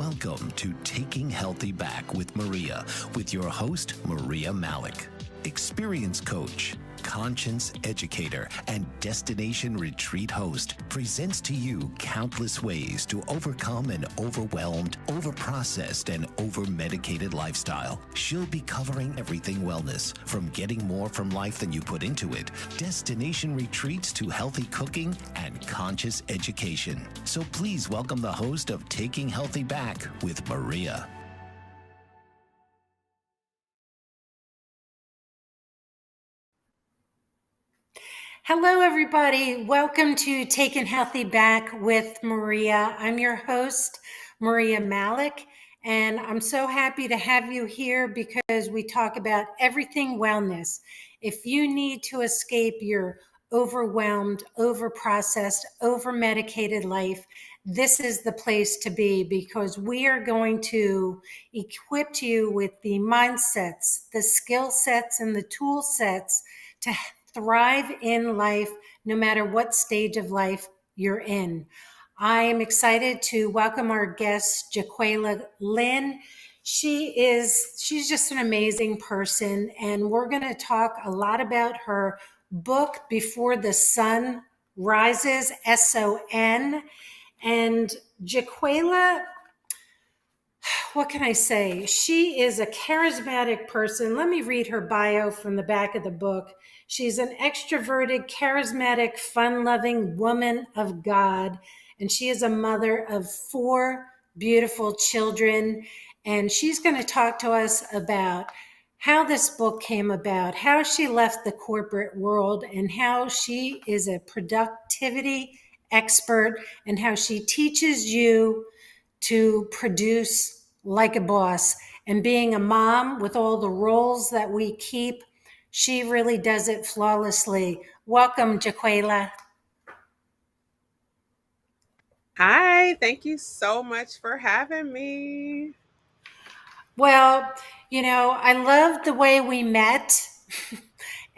Welcome to Taking Healthy Back with Maria, with your host, Maria Malec, experience coach, conscience educator, and destination retreat host, presents to you countless ways to overcome an overwhelmed, overprocessed, and overmedicated lifestyle. She'll be covering everything wellness, from getting more from life than you put into it, destination retreats to healthy cooking and conscious education. So please welcome the host of Taking Healthy Back with Maria. Hello, everybody. Welcome to Taking Healthy Back with Maria. I'm your host, Maria Malec, and I'm so happy to have you here because we talk about everything wellness. If you need to escape your overwhelmed, overprocessed, overmedicated life, this is the place to be because we are going to equip you with the mindsets, the skill sets, and the tool sets to thrive in life, no matter what stage of life you're in. I am excited to welcome our guest, JaQualia Lynn. She's just an amazing person, and we're going to talk a lot about her book, Before the Sun Rises, SON. And JaQualia, what can I say? She is a charismatic person. Let me read her bio from the back of the book. She's an extroverted, charismatic, fun-loving woman of God, and she is a mother of 4 beautiful children. And she's going to talk to us about how this book came about, how she left the corporate world, and how she is a productivity expert, and how she teaches you to produce like a boss. And being a mom with all the roles that we keep, she really does it flawlessly. Welcome, JaQualia. Hi, thank you so much for having me. Well, I love the way we met.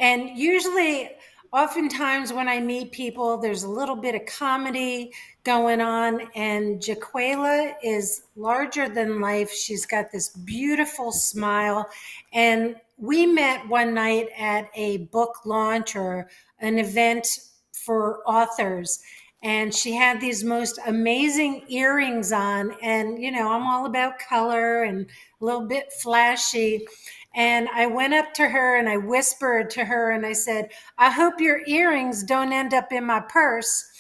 And usually, oftentimes when I meet people, there's a little bit of comedy going on. And JaQualia is larger than life. She's got this beautiful smile. And we met one night at a book launch or an event for authors. And she had these most amazing earrings on. And, I'm all about color and a little bit flashy. And I went up to her and I whispered to her and I said, I hope your earrings don't end up in my purse.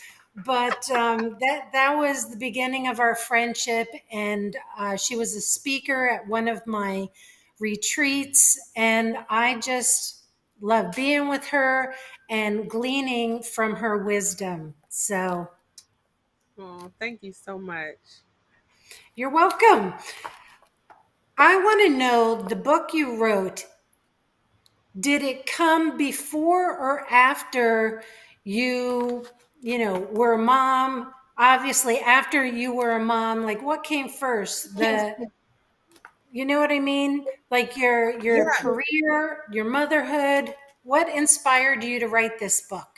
But that was the beginning of our friendship. And she was a speaker at one of my retreats. And I just love being with her and gleaning from her wisdom. So Oh, thank you so much. you're welcome. I want to know the book you wrote. Did it come before or after were a mom? Obviously, after you were a mom, like what came first? You know what I mean? Like your Yeah. career, your motherhood. What inspired you to write this book?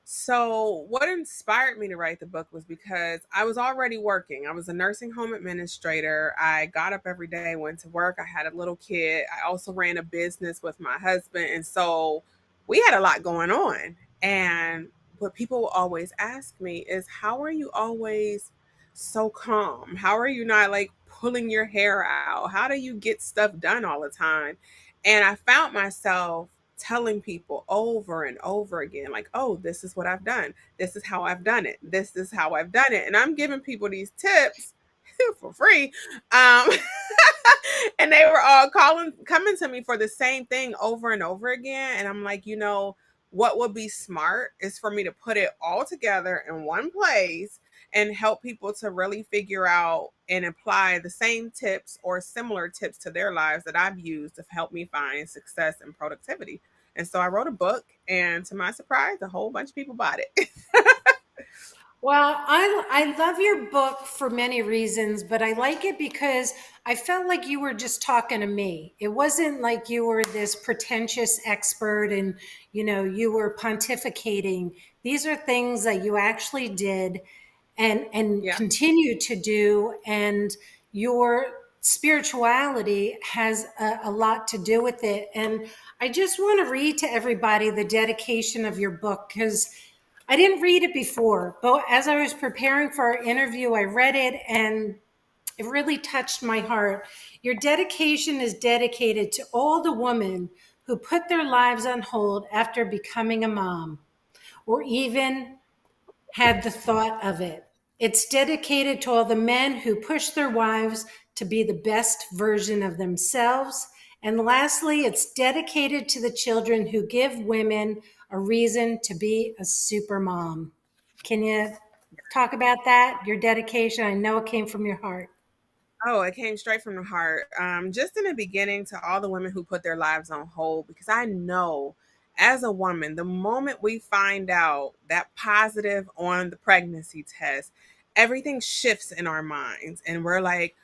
So, what inspired me to write the book was because I was already working. I was a nursing home administrator. I got up every day, went to work. I had a little kid. I also ran a business with my husband. And so we had a lot going on. And what people will always ask me is, how are you always so calm? How are you not like pulling your hair out? How do you get stuff done all the time? And I found myself telling people over and over again, like, oh, this is what I've done. This is how I've done it. This is how I've done it. And I'm giving people these tips for free. Um, and they were all coming to me for the same thing over and over again. And I'm like, what would be smart is for me to put it all together in one place and help people to really figure out and apply the same tips or similar tips to their lives that I've used to help me find success and productivity. And so I wrote a book, and to my surprise, a whole bunch of people bought it. Well, I love your book for many reasons, but I like it because I felt like you were just talking to me. It wasn't like you were this pretentious expert and you were pontificating. These are things that you actually did. and Yeah. continue to do. And your spirituality has a lot to do with it. And I just want to read to everybody the dedication of your book, because I didn't read it before, but as I was preparing for our interview, I read it and it really touched my heart. Your dedication is dedicated to all the women who put their lives on hold after becoming a mom, or even had the thought of it. It's dedicated to all the men who push their wives to be the best version of themselves. And lastly, it's dedicated to the children who give women a reason to be a super mom. Can you talk about that? Your dedication, I know it came from your heart. Oh, it came straight from the heart. Just in the beginning, to all the women who put their lives on hold, because I know as a woman, the moment we find out that positive on the pregnancy test, everything shifts in our minds. And we're like,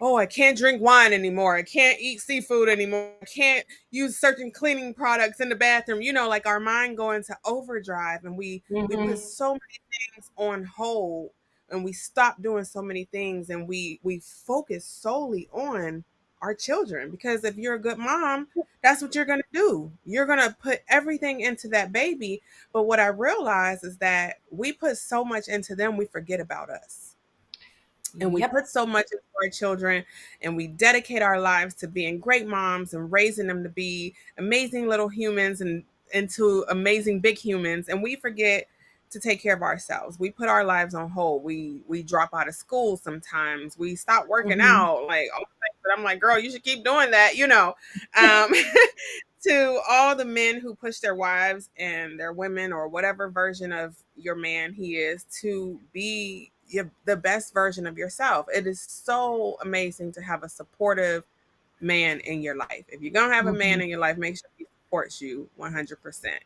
oh, I can't drink wine anymore. I can't eat seafood anymore. I can't use certain cleaning products in the bathroom. Like our mind go into overdrive, and we put Mm-hmm. so many things on hold, and we stop doing so many things, and we focus solely on our children. Because if you're a good mom, that's what you're going to do. You're going to put everything into that baby. But what I realize is that we put so much into them, we forget about us, and we Yep. put so much into our children, and we dedicate our lives to being great moms and raising them to be amazing little humans and into amazing big humans, and we forget to take care of ourselves. We put our lives on hold. We drop out of school sometimes. We stop working Mm-hmm. out, like all the things that I'm like, girl, you should keep doing that. um to all the men who push their wives and their women, or whatever version of your man he is, to be the best version of yourself. It is so amazing to have a supportive man in your life. If you're going to have a Mm-hmm. man in your life, make sure he supports you 100%.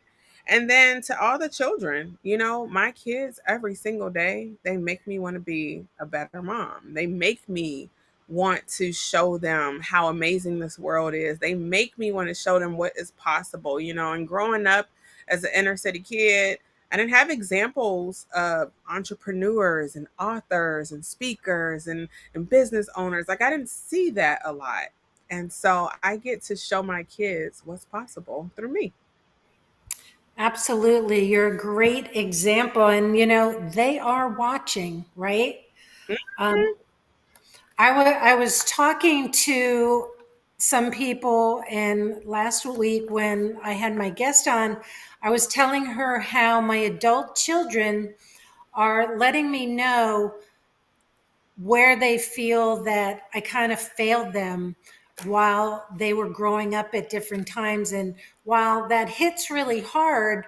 And then to all the children, my kids, every single day, they make me want to be a better mom. They make me want to show them how amazing this world is. They make me want to show them what is possible. And growing up as an inner city kid, I didn't have examples of entrepreneurs and authors and speakers and business owners. Like, I didn't see that a lot. And so I get to show my kids what's possible through me. Absolutely. You're a great example. And, they are watching, right? Um, Mhm. I was talking to some people, and last week when I had my guest on, I was telling her how my adult children are letting me know where they feel that I kind of failed them while they were growing up at different times. And while that hits really hard,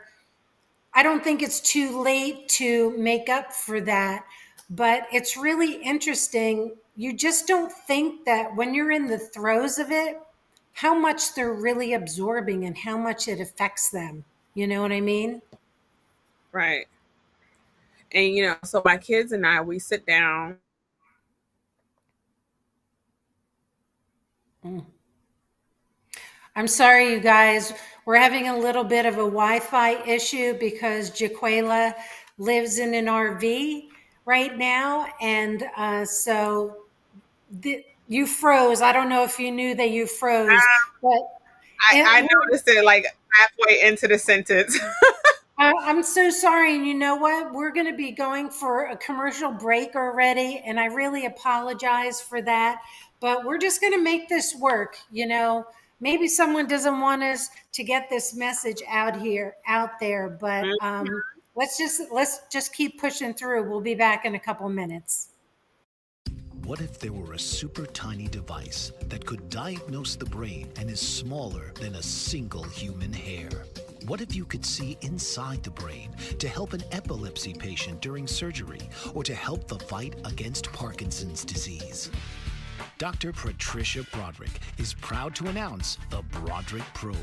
I don't think it's too late to make up for that. But it's really interesting. You just don't think that when you're in the throes of it, how much they're really absorbing and how much it affects them. You know what I mean? Right. And, so my kids and I, we sit down. Mm. I'm sorry, you guys. We're having a little bit of a Wi-Fi issue because JaQualia lives in an RV right now, and so you froze. I don't know if you knew that you froze, but I it, noticed it like halfway into the sentence. I'm so sorry. And you know what? We're going to be going for a commercial break already. And I really apologize for that. But we're just going to make this work. Maybe someone doesn't want us to get this message out there. But let's just keep pushing through. We'll be back in a couple minutes. What if there were a super tiny device that could diagnose the brain and is smaller than a single human hair? What if you could see inside the brain to help an epilepsy patient during surgery, or to help the fight against Parkinson's disease? Dr. Patricia Broderick is proud to announce the Broderick Probe,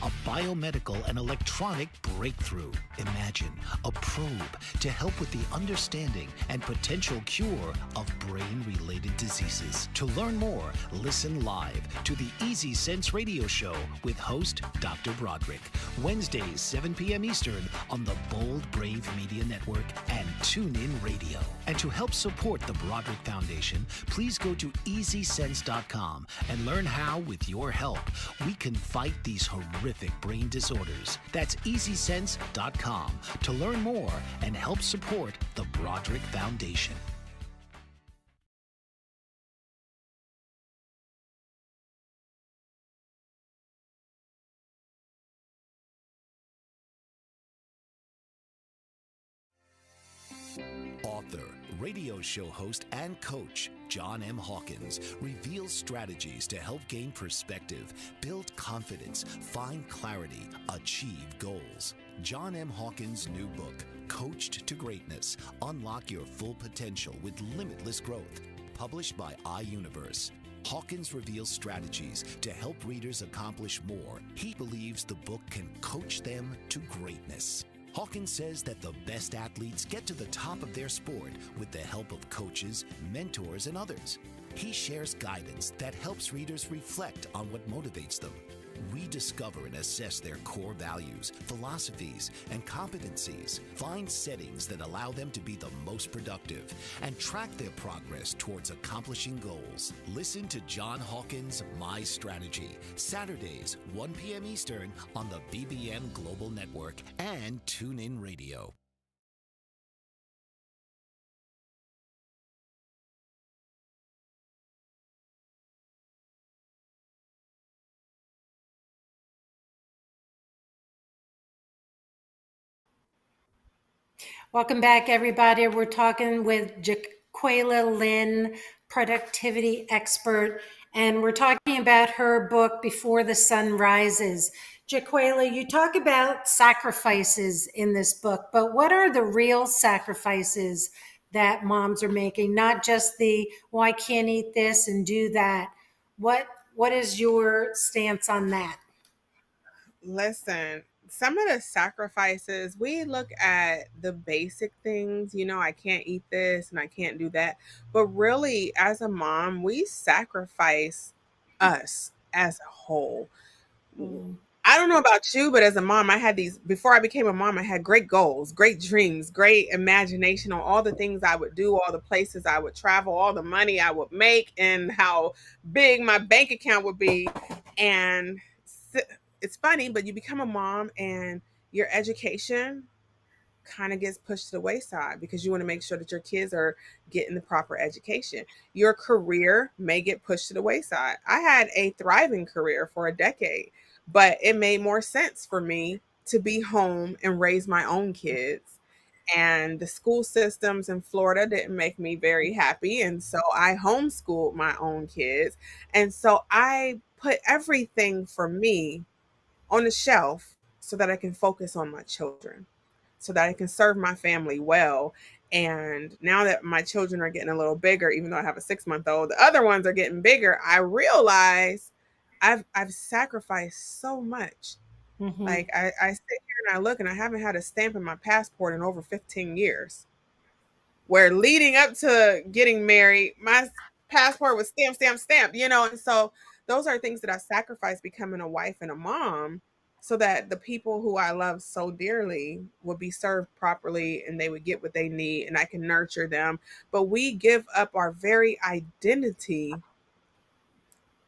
a biomedical and electronic breakthrough. Imagine a probe to help with the understanding and potential cure of brain-related diseases. To learn more, listen live to the Easy Sense radio show with host Dr. Broderick, Wednesdays 7 p.m. Eastern on the Bold Brave Media Network and TuneIn Radio. And to help support the Broderick Foundation, please go to EasySense.com and learn how, with your help, we can fight these horrific brain disorders. That's EasySense.com to learn more and help support the Broderick Foundation. Author, radio show host, and coach John M. Hawkins reveals strategies to help gain perspective, build confidence, find clarity, achieve goals. John M. Hawkins' new book, Coached to Greatness, Unlock Your Full Potential with Limitless Growth, published by iUniverse. Hawkins reveals strategies to help readers accomplish more. He believes the book can coach them to greatness. Hawkins says that the best athletes get to the top of their sport with the help of coaches, mentors, and others. He shares guidance that helps readers reflect on what motivates them. Rediscover and assess their core values, philosophies, and competencies. Find settings that allow them to be the most productive and track their progress towards accomplishing goals. Listen to John Hawkins' My Strategy, Saturdays, 1 p.m. Eastern on the BBM Global Network and TuneIn Radio. Welcome back, everybody. We're talking with JaQualia Lynn, productivity expert, and we're talking about her book, Before the Sun Rises. JaQualia, you talk about sacrifices in this book, but what are the real sacrifices that moms are making? Not just the, well, I can't eat this and do that. What is your stance on that? Listen, some of the sacrifices, we look at the basic things, I can't eat this and I can't do that. But really, as a mom, we sacrifice us as a whole. Mm. I don't know about you, but as a mom, I had these, before I became a mom, I had great goals, great dreams, great imagination on all the things I would do, all the places I would travel, all the money I would make, and how big my bank account would be. And it's funny, but you become a mom and your education kind of gets pushed to the wayside because you want to make sure that your kids are getting the proper education. Your career may get pushed to the wayside. I had a thriving career for a decade, but it made more sense for me to be home and raise my own kids. And the school systems in Florida didn't make me very happy. And so I homeschooled my own kids. And so I put everything for me on the shelf so that I can focus on my children, so that I can serve my family well. And now that my children are getting a little bigger, even though I have a 6-month old, the other ones are getting bigger. I realize I've sacrificed so much. Mm-hmm. Like I sit here and I look and I haven't had a stamp in my passport in over 15 years. Where leading up to getting married, my passport was stamp, stamp, stamp, and so those are things that I sacrificed becoming a wife and a mom so that the people who I love so dearly would be served properly and they would get what they need and I can nurture them. But we give up our very identity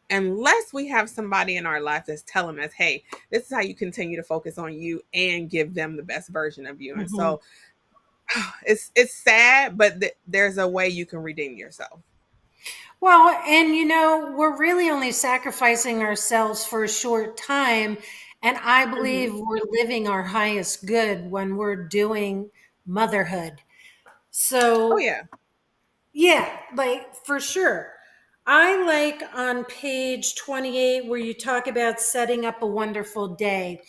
unless we have somebody in our life that's telling us, hey, this is how you continue to focus on you and give them the best version of you. And Mm-hmm. so it's sad, but there's a way you can redeem yourself. Well, and we're really only sacrificing ourselves for a short time. And I Mhm. believe we're living our highest good when we're doing motherhood. Oh So, yeah. yeah, like for sure. I like on page 28 where you talk about setting up a wonderful day.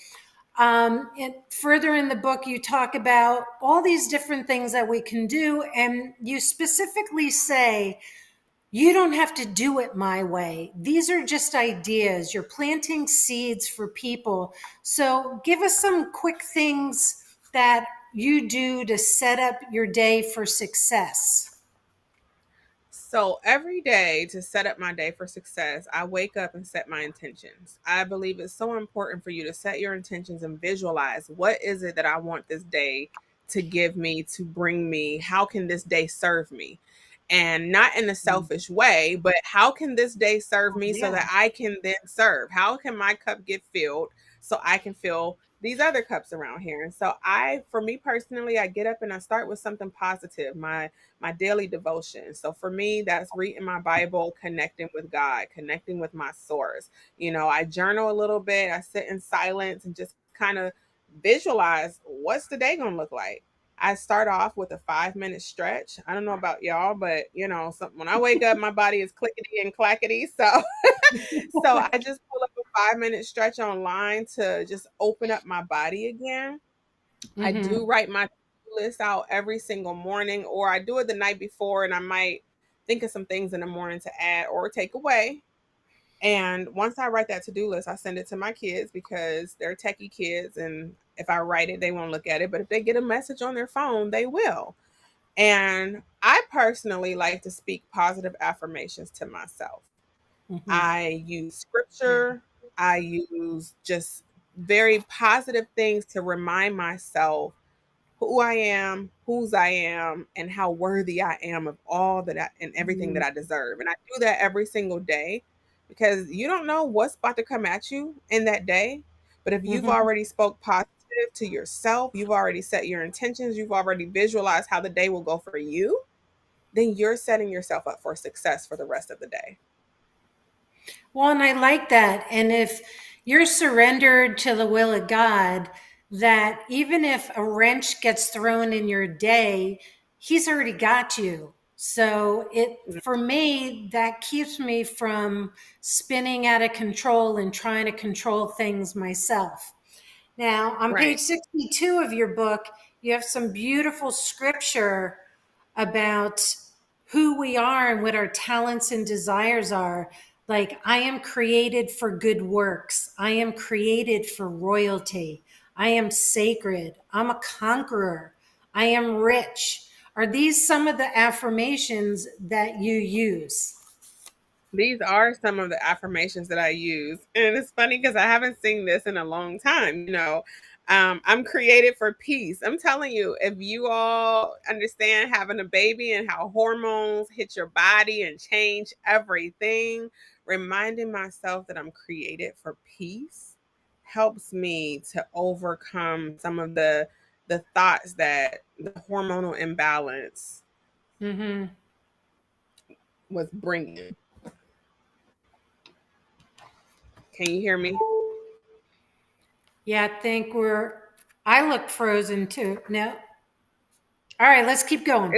And further in the book, you talk about all these different things that we can do. And you specifically say, you don't have to do it my way. These are just ideas. You're planting seeds for people. So give us some quick things that you do to set up your day for success. So every day to set up my day for success, I wake up and set my intentions. I believe it's so important for you to set your intentions and visualize what is it that I want this day to give me, to bring me. How can this day serve me? And not in a selfish way, but how can this day serve me so Yeah. that I can then serve? How can my cup get filled so I can fill these other cups around here? And so for me personally, I get up and I start with something positive. My daily devotion. So for me, that's reading my Bible, connecting with God, connecting with my source. I journal a little bit, I sit in silence and just kind of visualize what's the day going to look like. I start off with a 5-minute stretch. I don't know about y'all, but when I wake up, my body is clickety and clackety. So I just pull up a 5-minute stretch online to just open up my body again. I Mm-hmm. do write my list out every single morning, or I do it the night before, and I might think of some things in the morning to add or take away. And once I write that to-do list, I send it to my kids because they're techie kids. And if I write it, they won't look at it. But if they get a message on their phone, they will. And I personally like to speak positive affirmations to myself. Mm-hmm. I use Yeah. scripture. I use just very positive things to remind myself who I am, whose I am, and how worthy I am of all that and everything that I deserve. And I do that every single day because you don't know what's about to come at you in that day. But if you've Mm-hmm. already spoke positive to yourself, you've already set your intentions, you've already visualized how the day will go for you, then you're setting yourself up for success for the rest of the day. Well, and I like that. And if you're surrendered to the will of God, that even if a wrench gets thrown in your day, He's already got you. So for me, that keeps me from spinning out of control and trying to control things myself. Now, on page Right. 62 of your book, you have some beautiful scripture about who we are and what our talents and desires are. Like, I am created for good works. I am created for royalty. I am sacred. I'm a conqueror. I am rich. Are these some of the affirmations that you use? These are some of the affirmations that I use. And it's funny because I haven't seen this in a long time. I'm created for peace. I'm telling you, if you all understand having a baby and how hormones hit your body and change everything, reminding myself that I'm created for peace helps me to overcome some of the thoughts that the hormonal imbalance Mm-hmm. was bringing. Can you hear me? Yeah, I look frozen too. No. All right, let's keep going.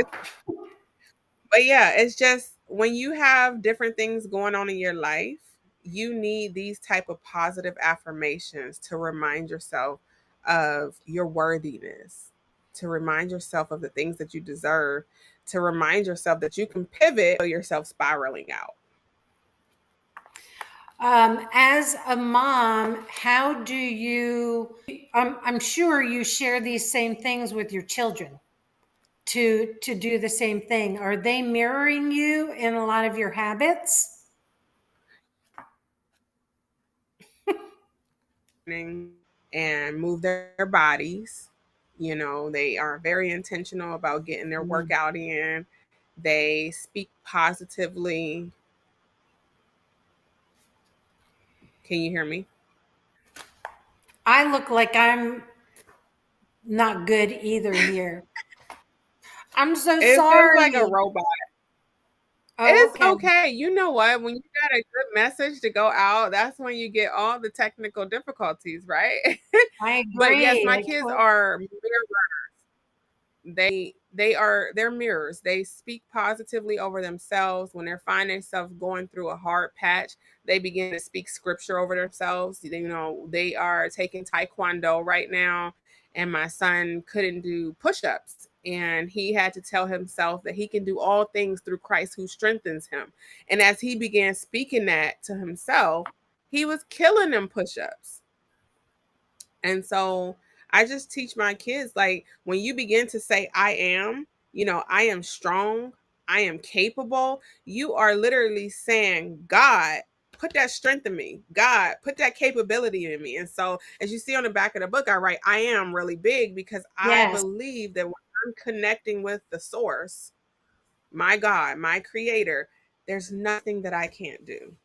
But yeah, it's just when you have different things going on in your life, you need these type of positive affirmations to remind yourself of your worthiness, to remind yourself of the things that you deserve, to remind yourself that you can pivot yourself spiraling out. As a mom, how do you, I'm sure you share these same things with your children to do the same thing. Are they mirroring you in a lot of your habits? And move their bodies. They are very intentional about getting their Mm. workout in. They speak positively. Can you hear me? I look like I'm not good either here. I'm so It feels like a sorry. robot. Oh, It's okay. okay. You know what? When you got a good message to go out, that's when you get all the technical difficulties, right? I But yes, agree. my kids are they're mirrors. They speak positively over themselves. When they're finding themselves going through a hard patch, they begin to speak scripture over themselves. They are taking taekwondo right now, and my son couldn't do push-ups and he had to tell himself that he can do all things through Christ who strengthens him. And as he began speaking that to himself, he was killing them push-ups. And so I just teach my kids, like, when you begin to say, I am, I am strong, I am capable, you are literally saying, God, put that strength in me. God, put that capability in me. And so, as you see on the back of the book, I write, I am really big, because I Yes, believe that when I'm connecting with the source, my God, my creator, there's nothing that I can't do.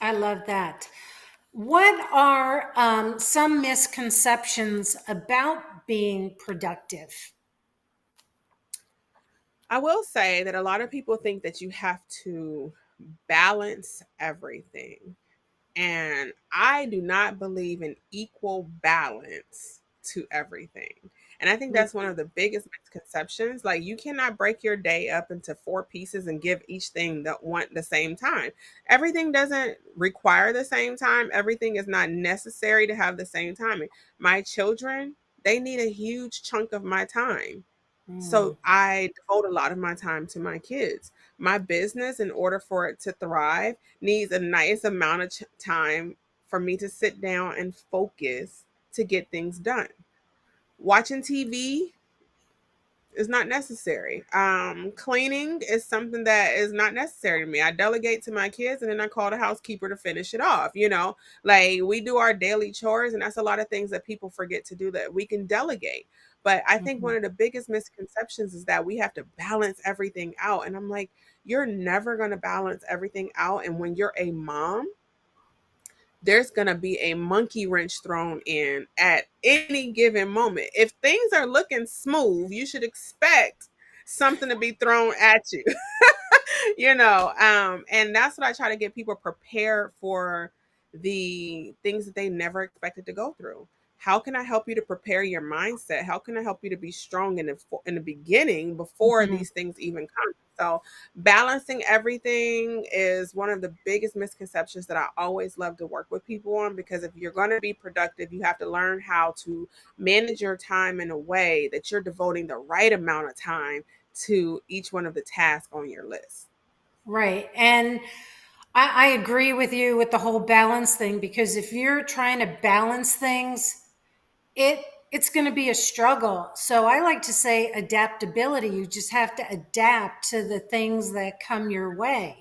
I love that. What are some misconceptions about being productive? I will say that a lot of people think that you have to balance everything. And I do not believe in equal balance to everything. And I think that's one of the biggest misconceptions. Like, you cannot break your day up into four pieces and give each thing the same time. Everything doesn't require the same time. Everything is not necessary to have the same timing. My children, they need a huge chunk of my time. Mm. So I devote a lot of my time to my kids. My business, in order for it to thrive, needs a nice amount of time for me to sit down and focus to get things done. Watching TV is not necessary. Cleaning is something that is not necessary to me. I delegate to my kids, and then I call the housekeeper to finish it off. Like, we do our daily chores, and that's a lot of things that people forget to do that we can delegate. But I think Mhm. one of the biggest misconceptions is that we have to balance everything out. And I'm like, you're never going to balance everything out. And when you're a mom, there's going to be a monkey wrench thrown in at any given moment. If things are looking smooth, you should expect something to be thrown at you. And that's what I try to get people prepared for, the things that they never expected to go through. How can I help you to prepare your mindset? How can I help you to be strong in the beginning before Mhm. these things even come? So balancing everything is one of the biggest misconceptions that I always love to work with people on, because if you're going to be productive, you have to learn how to manage your time in a way that you're devoting the right amount of time to each one of the tasks on your list. Right. And I agree with you with the whole balance thing, because if you're trying to balance things, it it's going to be a struggle. So I like to say adaptability. You just have to adapt to the things that come your way.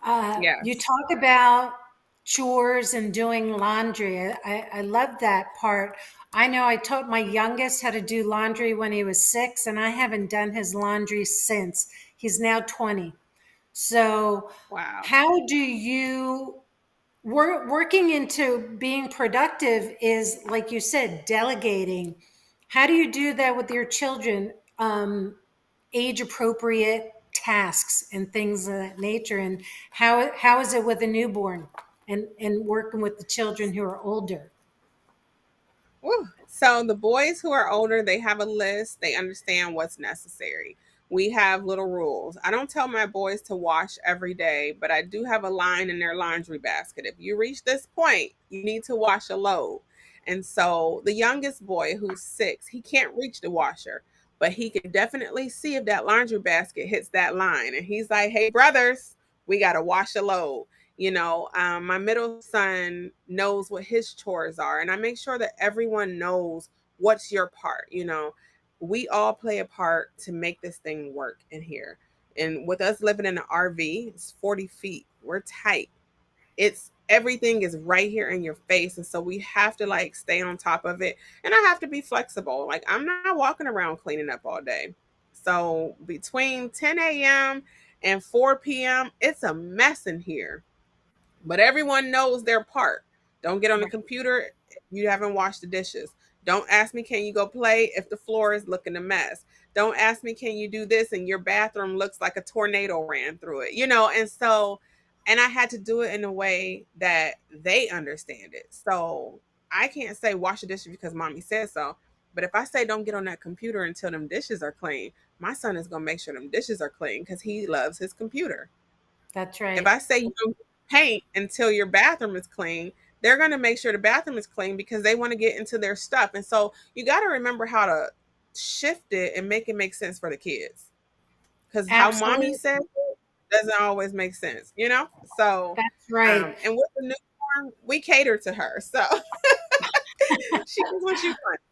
You Yes. talk about chores and doing laundry. I love that part. I know I taught my youngest how to do laundry when he was 6, and I haven't done his laundry since. He's now 20. So, Wow. how do you working into being productive is, like you said, delegating. How do you do that with your children? Age appropriate tasks and things of that nature. And how is it with a newborn and working with the children who are older? Woo. So the boys who are older, they have a list. They understand what's necessary. We have little rules. I don't tell my boys to wash every day, but I do have a line in their laundry basket. If you reach this point, you need to wash a load. And so the youngest boy, who's 6, he can't reach the washer, but he can definitely see if that laundry basket hits that line. And he's like, hey, brothers, we got to wash a load. My middle son knows what his chores are, and I make sure that everyone knows what's your part. We all play a part to make this thing work in here. And with us living in an RV, it's 40 feet. We're tight. It's everything is right here in your face. And so we have to, like, stay on top of it. And I have to be flexible. Like, I'm not walking around cleaning up all day. So between 10 a.m. and 4 p.m., it's a mess in here, but everyone knows their part. Don't get on the computer if you haven't washed the dishes. Don't ask me, can you go play if the floor is looking a mess? Don't ask me, can you do this and your bathroom looks like a tornado ran through it? And I had to do it in a way that they understand it. So I can't say wash the dishes because mommy said so. But if I say don't get on that computer until them dishes are clean, my son is going to make sure them dishes are clean because he loves his computer. That's If right. I say you don't paint until your bathroom is clean, they're going to make sure the bathroom is clean because they want to get into their stuff. And so you got to remember how to shift it and make it make sense for the kids. Because how mommy Absolutely. says it doesn't always make sense, you know? So, That's right. and with the newborn, we cater to her. So she gets what she wants.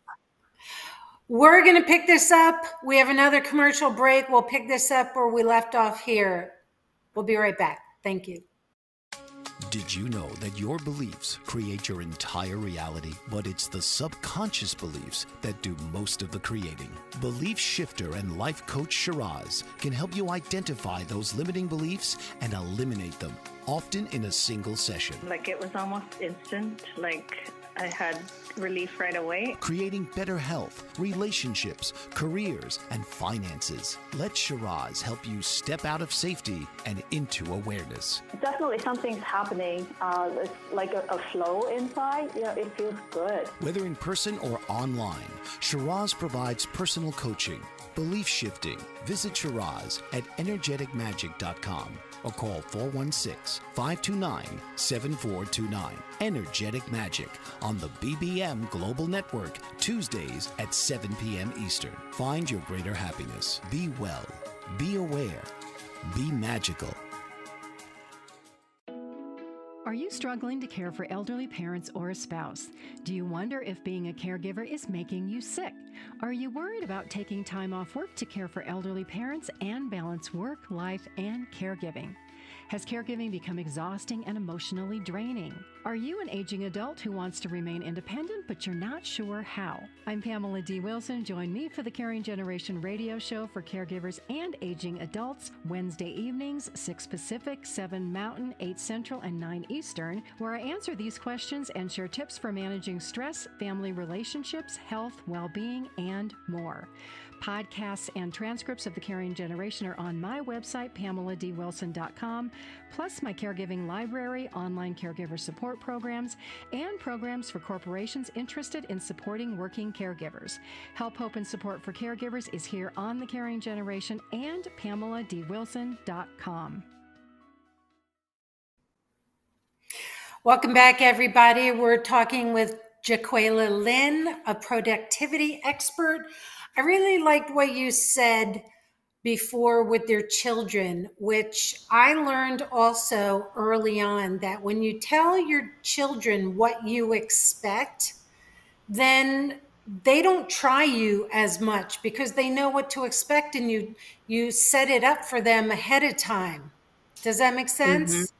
We're going to pick this up. We have another commercial break. We'll pick this up where we left off here. We'll be right back. Thank you. Did you know that your beliefs create your entire reality, but it's the subconscious beliefs that do most of the creating? Belief shifter and life coach Shiraz can help you identify those limiting beliefs and eliminate them, often in a single session. Like it was almost instant, like I had relief right away. Creating better health, relationships, careers, and finances. Let Shiraz help you step out of safety and into awareness. Definitely something's happening. It's like a flow inside. It feels good. Whether in person or online, Shiraz provides personal coaching, belief shifting. Visit Shiraz at energeticmagic.com or call 416-529-7429. Energetic Magic on the BBM Global Network, Tuesdays at 7 p.m. Eastern. Find your greater happiness. Be well. Be aware. Be magical. Are you struggling to care for elderly parents or a spouse? Do you wonder if being a caregiver is making you sick? Are you worried about taking time off work to care for elderly parents and balance work, life, and caregiving? Has caregiving become exhausting and emotionally draining? Are you an aging adult who wants to remain independent, but you're not sure how? I'm Pamela D. Wilson. Join me for the Caring Generation radio show for caregivers and aging adults, Wednesday evenings, 6 Pacific, 7 Mountain, 8 Central, and 9 Eastern, where I answer these questions and share tips for managing stress, family relationships, health, well-being, and more. Podcasts and transcripts of The Caring Generation are on my website, PamelaDWilson.com, plus my caregiving library, online caregiver support programs, and programs for corporations interested in supporting working caregivers. Help, hope, and support for caregivers is here on The Caring Generation and PamelaDWilson.com. Welcome back, everybody. We're talking with JaQualia Lynn, a productivity expert. I really liked what you said before with their children, which I learned also early on, that when you tell your children what you expect, then they don't try you as much because they know what to expect, and you set it up for them ahead of time. Does that make sense?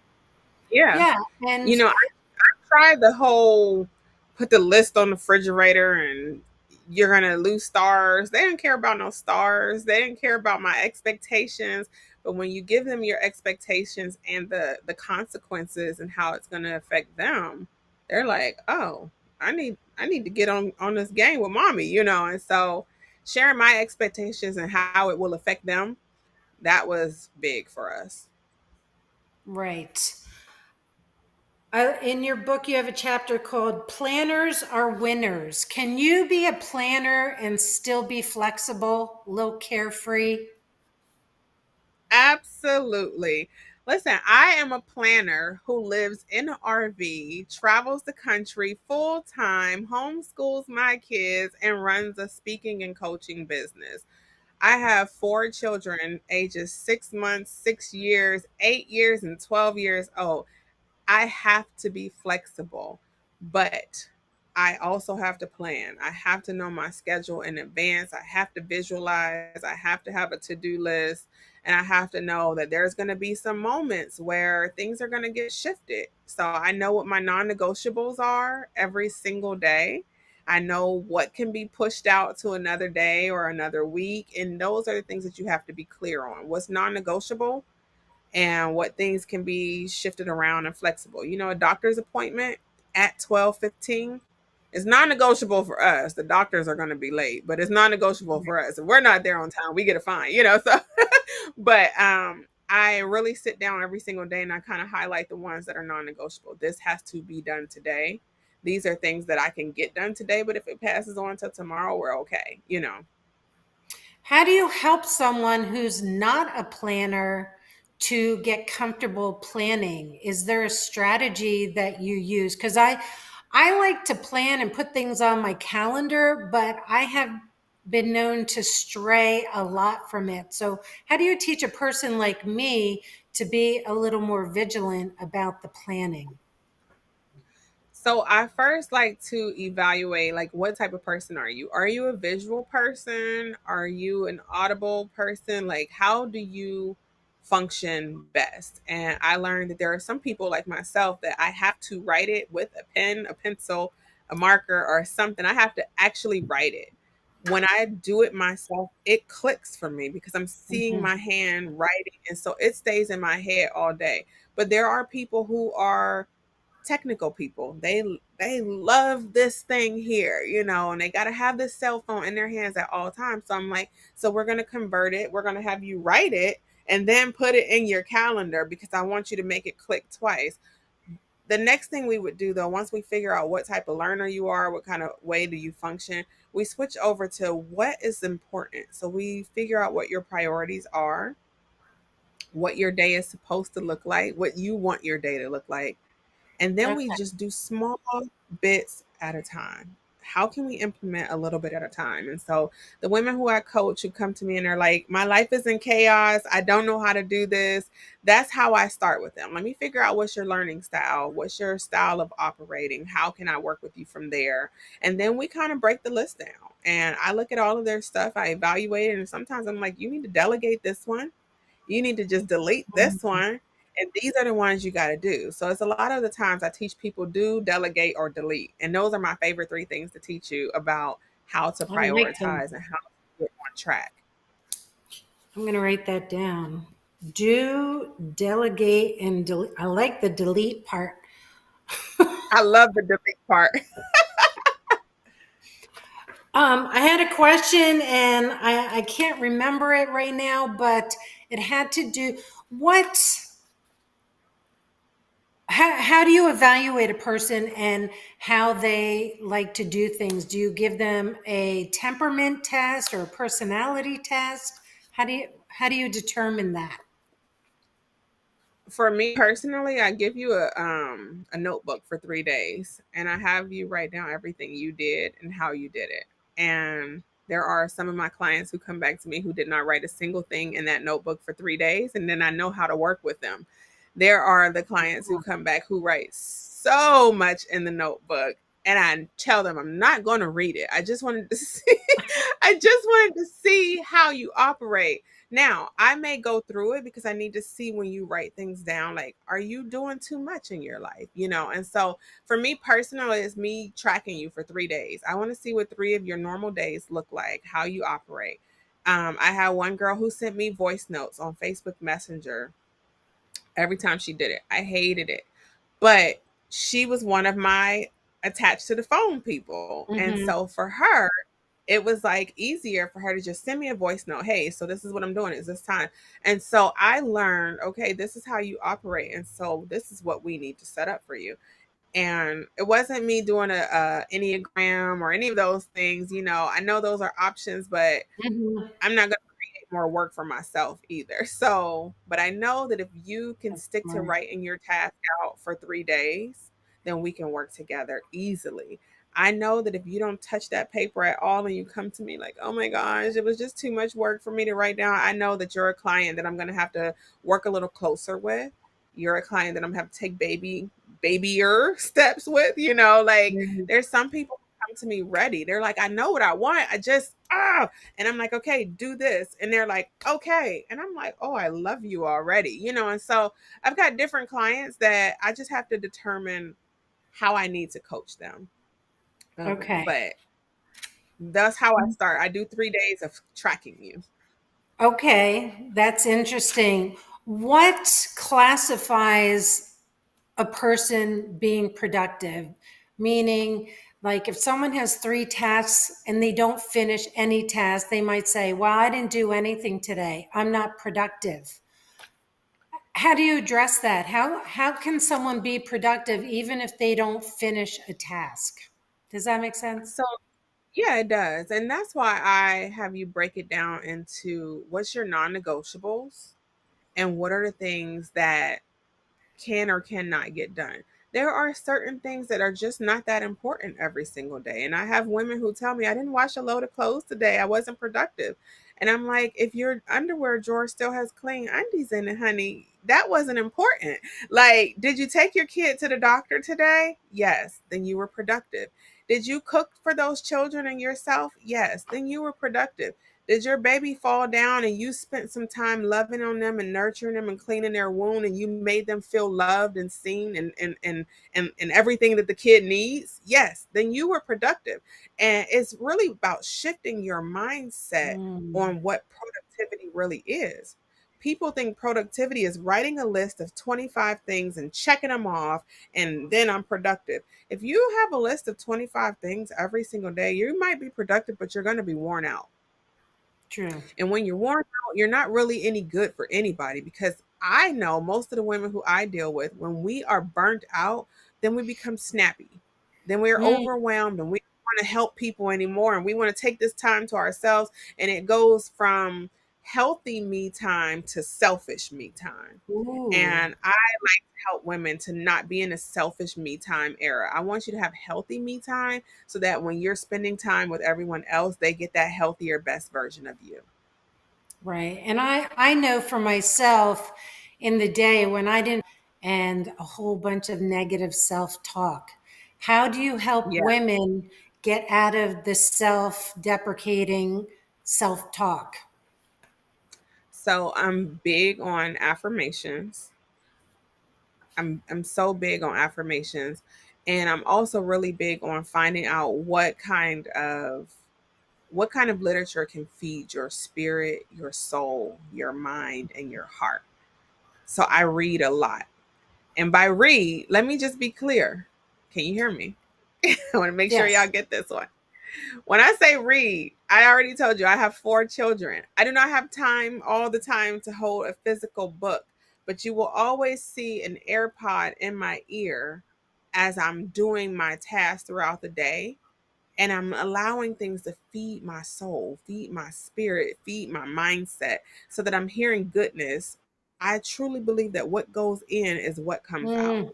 Yeah. Yeah. And I tried the whole put the list on the refrigerator and you're going to lose stars. They didn't care about no stars. They didn't care about my expectations. But when you give them your expectations and the consequences and how it's going to affect them, they're like, oh, I need to get on this game with mommy, And so sharing my expectations and how it will affect them, that was big for us. right. In your book, you have a chapter called Planners Are Winners. Can you be a planner and still be flexible, a little carefree? Absolutely. Listen, I am a planner who lives in an RV, travels the country full time, homeschools my kids, and runs a speaking and coaching business. I have 4 children, ages 6 months, 6 years, 8 years, and 12 years old. I have to be flexible, but I also have to plan. I have to know my schedule in advance. I have to visualize. I have to have a to-do list. And I have to know that there's going to be some moments where things are going to get shifted. So I know what my non negotiables are every single day. I know what can be pushed out to another day or another week. And those are the things that you have to be clear on. What's non negotiable and what things can be shifted around and flexible. A doctor's appointment at 12:15 is non-negotiable for us. The doctors are going to be late, but it's non-negotiable for us. If we're not there on time, we get a fine, so but I really sit down every single day and I kind of highlight the ones that are non-negotiable. This has to be done today. These are things that I can get done today, but if it passes on to tomorrow, we're okay, How do you help someone who's not a planner to get comfortable planning? Is there a strategy that you use? Because I like to plan and put things on my calendar, but I have been known to stray a lot from it. So, how do you teach a person like me to be a little more vigilant about the planning? So I first like to evaluate like what type of person are you? Are you a visual person? Are you an audible person? Like how do you function best? And I learned that there are some people like myself that I have to write it with a pen, a pencil, a marker or something. I have to actually write it. When I do it myself, it clicks for me because I'm seeing Mhm. my hand writing and so it stays in my head all day. But there are people who are technical people. They love this thing here, and they got to have this cell phone in their hands at all times. So I'm like, so we're going to convert it. We're going to have you write it and then put it in your calendar because I want you to make it click twice. The next thing we would do though, once we figure out what type of learner you are, what kind of way do you function, we switch over to what is important. So we figure out what your priorities are, what your day is supposed to look like, what you want your day to look like, and then we Okay. just do small bits at a time. How can we implement a little bit at a time? And so the women who I coach who come to me and they're like, my life is in chaos. I don't know how to do this. That's how I start with them. Let me figure out what's your learning style. What's your style of operating? How can I work with you from there? And then we kind of break the list down. And I look at all of their stuff. I evaluate it. And sometimes I'm like, you need to delegate this one. You need to just delete this one. And these are the ones you got to do. So it's a lot of the times I teach people do, delegate, or delete. And those are my favorite three things to teach you about how to I like them. prioritize and how to get on track. I'm going to write that down. Do, delegate, and delete. I like the delete part. I love the delete part. I had a question and I can't remember it right now, but it had to do what, how do you evaluate a person and how they like to do things? Do you give them a temperament test or a personality test? How do you determine that? For me personally, I give you a notebook for 3 days and I have you write down everything you did and how you did it. And there are some of my clients who come back to me who did not write a single thing in that notebook for 3 days, and then I know how to work with them. There are the clients who come back who write so much in the notebook, and I tell them I'm not going to read it. I just wanted to see, I just wanted to see how you operate. Now, I may go through it because I need to see when you write things down, like, are you doing too much in your life? And so for me personally, it's me tracking you for 3 days. I want to see what 3 of your normal days look like, how you operate. I had one girl who sent me voice notes on Facebook Messenger every time she did it. I hated it. But she was one of my attached to the phone people. And Mm-hmm. so for her, it was like easier for her to just send me a voice note. Hey, so this is what I'm doing. Is this time? And so I learned, okay, this is how you operate. And so this is what we need to set up for you. And it wasn't me doing a Enneagram or any of those things. I know those are options, but Mm-hmm. I'm not going to create more work for myself either. So, but I know that if you can That's stick to smart. writing your task out for 3 days, then we can work together easily. I know that if you don't touch that paper at all and you come to me like, oh my gosh, it was just too much work for me to write down, I know that you're a client that I'm going to have to work a little closer with. You're a client that I'm going to have to take babyer steps with, like Mhm. there's some people who come to me ready. They're like, I know what I want. And I'm like, okay, do this. And they're like, okay. And I'm like, oh, I love you already. And so I've got different clients that I just have to determine how I need to coach them. Okay. But that's how I start. I do 3 days of tracking you. Okay, that's interesting. What classifies a person being productive? Meaning, like if someone has three tasks and they don't finish any task, they might say, well, I didn't do anything today. I'm not productive. How do you address that? How can someone be productive even if they don't finish a task? Does that make sense? So, yeah, it does. And that's why I have you break it down into what's your non negotiables and what are the things that can or cannot get done. There are certain things that are just not that important every single day. And I have women who tell me, I didn't wash a load of clothes today. I wasn't productive. And I'm like, if your underwear drawer still has clean undies in it, honey, that wasn't important. Like, did you take your kid to the doctor today? Yes. Then you were productive. Did you cook for those children and yourself? Yes. Then you were productive. Did your baby fall down and you spent some time loving on them and nurturing them and cleaning their wound, and you made them feel loved and seen and everything that the kid needs? Yes, then you were productive. And it's really about shifting your mindset Mm, on what productivity really is. People think productivity is writing a list of 25 things and checking them off, and then I'm productive. If you have a list of 25 things every single day, you might be productive, but you're going to be worn out. true. And when you're worn out, you're not really any good for anybody, because I know most of the women who I deal with, when we are burnt out, then we become snappy. Then we're Mm, overwhelmed and we don't want to help people anymore. And we want to take this time to ourselves. And it goes from healthy me time to selfish me time. ooh, And I like to help women to not be in a selfish me time era. I want you to have healthy me time so that when you're spending time with everyone else, they get that healthier, best version of you. right. And I know for myself in the day when I didn't and a whole bunch of negative self-talk. How do you help Yeah. women get out of the self-deprecating self-talk? So I'm big on affirmations. I'm so big on affirmations. And I'm also really big on finding out what kind of literature can feed your spirit, your soul, your mind, and your heart. So I read a lot. And by read, let me just be clear. Can you hear me? I want to make sure y'all Yes. get this one. When I say read, I already told you I have 4 children. I do not have time all the time to hold a physical book, but you will always see an AirPod in my ear as I'm doing my tasks throughout the day. And I'm allowing things to feed my soul, feed my spirit, feed my mindset so that I'm hearing goodness. I truly believe that what goes in is what comes out. Mm,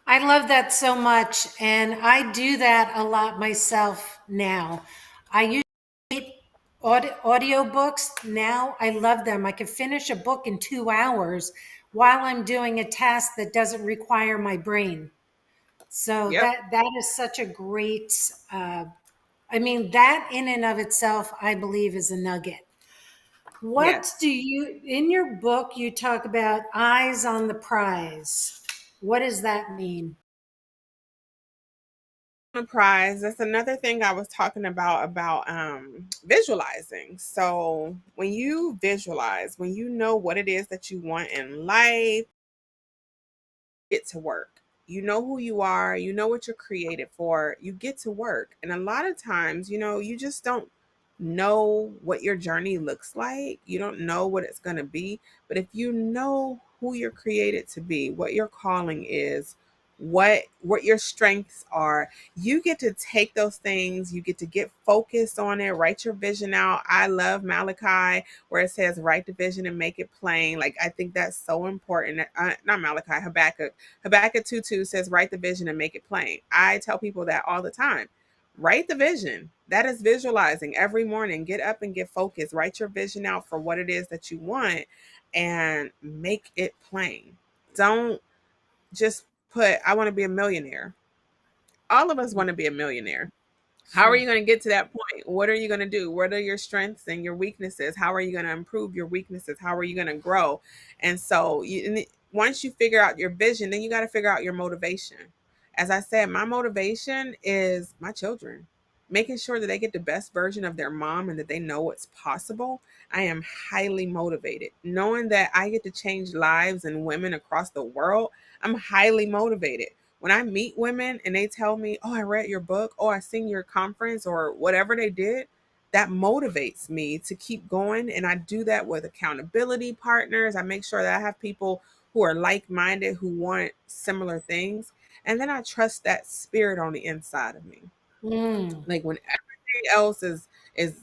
I love that so much. And I do that a lot myself now. I used to hate audio books. Now I love them. I can finish a book in 2 hours while I'm doing a task that doesn't require my brain. So Yep. that is such a great, I mean, that in and of itself, I believe is a nugget. What Yes. do you, in your book, you talk about eyes on the prize. What does that mean? Prize. That's another thing I was talking about visualizing. So when you visualize, when you know what it is that you want in life, get to work. You know who you are, you know what you're created for, you get to work. And a lot of times, you just don't know what your journey looks like. You don't know what it's going to be. But if you know who you're created to be, what your calling is, what your strengths are, you get to take those things, you get to get focused on it, write your vision out. I love Malachi where it says write the vision and make it plain. Like, I think that's so important. Not Malachi, Habakkuk 2:2 says write the vision and make it plain. I tell people that all the time. Write the vision. That is visualizing every morning. Get up and get focused. Write your vision out for what it is that you want and make it plain. Don't just put, I want to be a millionaire. All of us want to be a millionaire. How are Sure. you going to get to that point? What are you going to do? What are your strengths and your weaknesses? How are you going to improve your weaknesses? How are you going to grow? And so once you figure out your vision, then you got to figure out your motivation. As I said, my motivation is my children, making sure that they get the best version of their mom and that they know what's possible. I am highly motivated. Knowing that I get to change lives and women across the world, I'm highly motivated. When I meet women and they tell me, "Oh, I read your book," "Oh, I seen your conference," or whatever they did, that motivates me to keep going. And I do that with accountability partners. I make sure that I have people who are like-minded, who want similar things. And then I trust that spirit on the inside of me. Mm, Like, when everything else is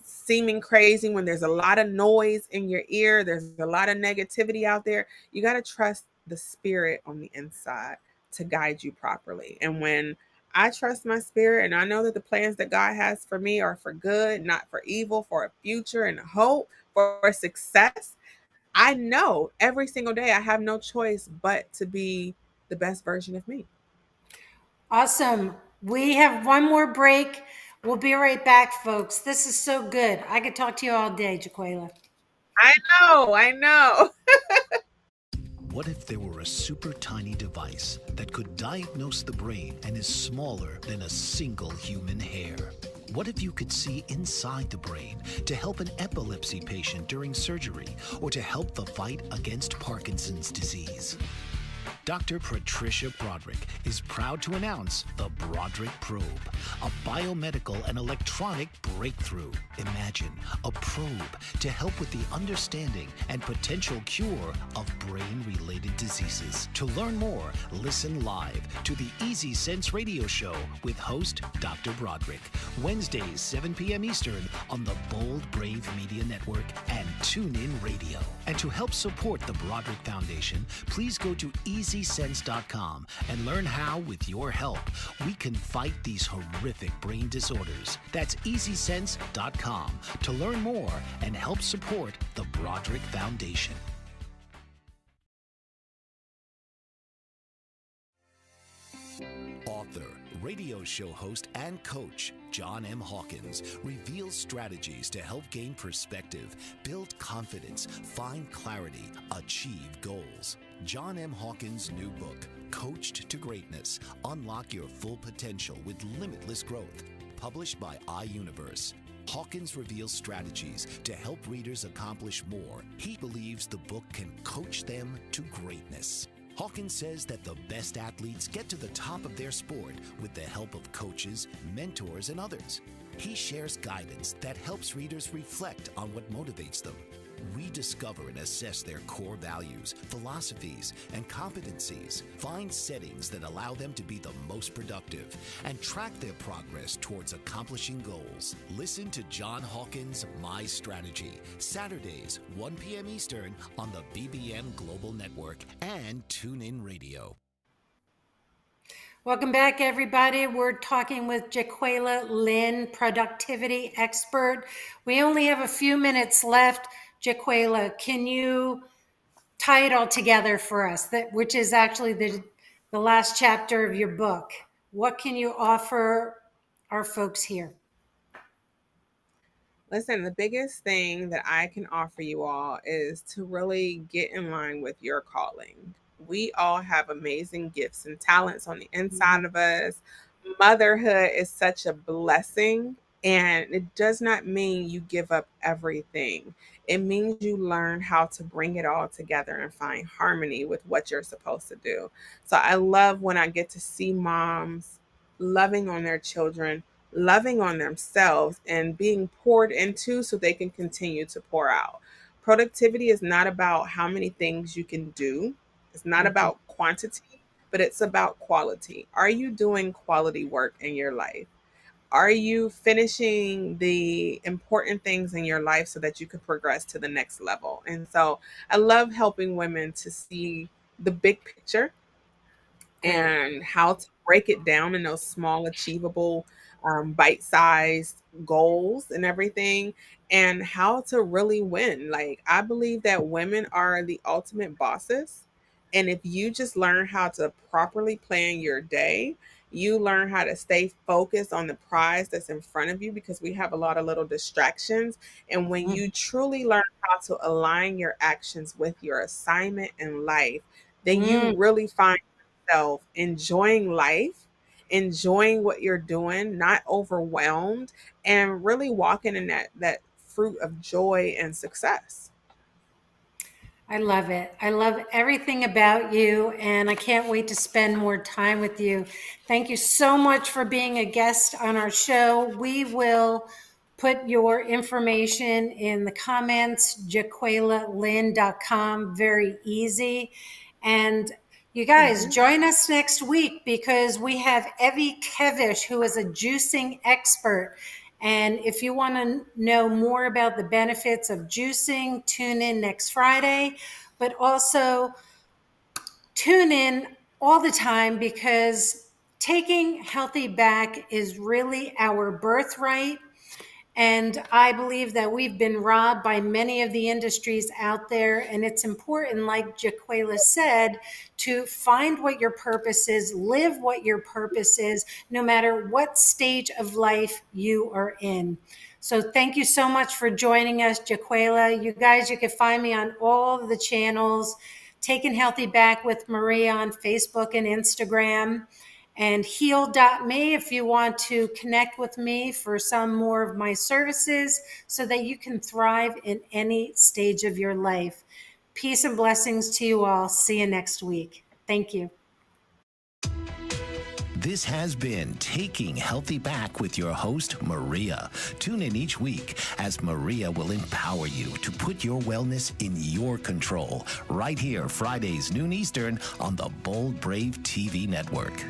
seeming crazy, when there's a lot of noise in your ear, there's a lot of negativity out there, you got to trust the spirit on the inside to guide you properly. And when I trust my spirit and I know that the plans that God has for me are for good, not for evil, for a future and a hope, for success, I know every single day I have no choice but to be the best version of me. Awesome. We have one more break. We'll be right back, folks. This is so good. I could talk to you all day, JaQualia. I know, I know. What if there were a super tiny device that could diagnose the brain and is smaller than a single human hair? What if you could see inside the brain to help an epilepsy patient during surgery or to help the fight against Parkinson's disease? Dr. Patricia Broderick is proud to announce the Broderick Probe, a biomedical and electronic breakthrough. Imagine a probe to help with the understanding and potential cure of brain-related diseases. To learn more, listen live to the Easy Sense radio show with host Dr. Broderick, Wednesdays 7 p.m. Eastern on the Bold Brave Media Network and TuneIn Radio. And to help support the Broderick Foundation, please go to EasySense.com and learn how, with your help, we can fight these horrific brain disorders. That's EasySense.com to learn more and help support the Broderick Foundation. Author, radio show host, and coach John M. Hawkins reveals strategies to help gain perspective, build confidence, find clarity, achieve goals. John M. Hawkins' new book, Coached to Greatness, Unlock Your Full Potential with Limitless Growth, published by iUniverse. Hawkins reveals strategies to help readers accomplish more. He believes the book can coach them to greatness. Hawkins says that the best athletes get to the top of their sport with the help of coaches, mentors, and others. He shares guidance that helps readers reflect on what motivates them. Rediscover and assess their core values, philosophies, and competencies. Find settings that allow them to be the most productive and track their progress towards accomplishing goals. Listen to John Hawkins' My Strategy, Saturdays, 1 p.m. Eastern on the BBM Global Network and TuneIn Radio. Welcome back, everybody. We're talking with JaQualia Lynn, productivity expert. We only have a few minutes left. JaQualia, can you tie it all together for us, which is actually the last chapter of your book? What can you offer our folks here? Listen, the biggest thing that I can offer you all is to really get in line with your calling. We all have amazing gifts and talents on the inside of us. Motherhood is such a blessing, and it does not mean you give up everything. It means you learn how to bring it all together and find harmony with what you're supposed to do. So I love when I get to see moms loving on their children, loving on themselves, and being poured into so they can continue to pour out. Productivity is not about how many things you can do, it's not about quantity, but it's about quality. Are you doing quality work in your life? Are you finishing the important things in your life so that you can progress to the next level? And so I love helping women to see the big picture and how to break it down in those small, achievable, bite-sized goals and everything, and how to really win. Like, I believe that women are the ultimate bosses. And if you just learn how to properly plan your day, you learn how to stay focused on the prize that's in front of you, because we have a lot of little distractions. And when you truly learn how to align your actions with your assignment in life, then you really find yourself enjoying life, enjoying what you're doing, not overwhelmed, and really walking in that fruit of joy and success. I love it. I love everything about you, and I can't wait to spend more time with you. Thank you so much for being a guest on our show. We will put your information in the comments, jaqualialynn.com, very easy. And you guys, join us next week because we have Evie Kevish, who is a juicing expert. And if you want to know more about the benefits of juicing, tune in next Friday. But also, tune in all the time because taking healthy back is really our birthright. And I believe that we've been robbed by many of the industries out there. And it's important, like JaQualia said, to find what your purpose is, live what your purpose is, no matter what stage of life you are in. So thank you so much for joining us, JaQualia. You guys, you can find me on all the channels, Taking Healthy Back with Maria on Facebook and Instagram, and heal.me if you want to connect with me for some more of my services so that you can thrive in any stage of your life. Peace and blessings to you all. See you next week. Thank you. This has been Taking Healthy Back with your host, Maria. Tune in each week as Maria will empower you to put your wellness in your control. Right here, Fridays, noon Eastern, on the Bold Brave TV network.